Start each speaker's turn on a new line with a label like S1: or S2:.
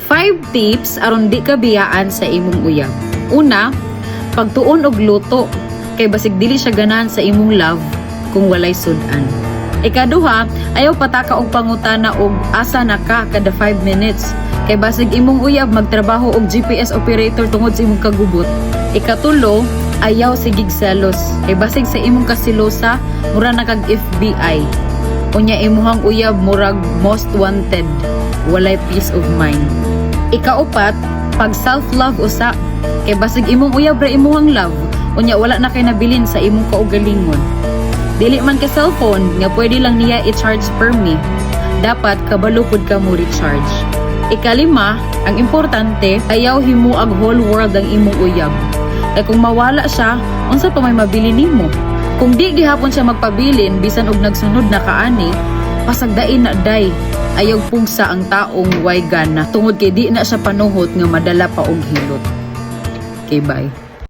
S1: 5 tips aron di ka biyaan sa imong uyab. Una, pagtuon og luto kay basig dili siya ganahan sa imong love kung walay sudan. Ikaduha, ayaw pataka og pangutana og asa na ka kada 5 minutes kay basig imong uyab magtrabaho og GPS operator tungod sa imong kagubot. Ikatulo, ayaw sigig selos kay basig sa imong kasilosa mura na kag FBI. Unya imuhang uyab murag most wanted, walay peace of mind. Ikaupat, pag self-love usa kay basig imong uyab ra imuhang love, unya wala na kay nabilin sa imong kaugalingon. Dili man ka cellphone nga pwede lang niya i-charge per me. Dapat kabalo pud ka mo recharge. Ikalima, ang importante, ayaw himuag whole world ang imong uyab. Kay kung mawala siya, unsa pa may mabili nimo? Kung di gihapon siya magpabilin bisan og nagsunod na kaani, pasagdain na day. Ayaw pungsa ang taong way gana tungod kay di na siya panuhot nga madala pa og hilot. Okay, bye.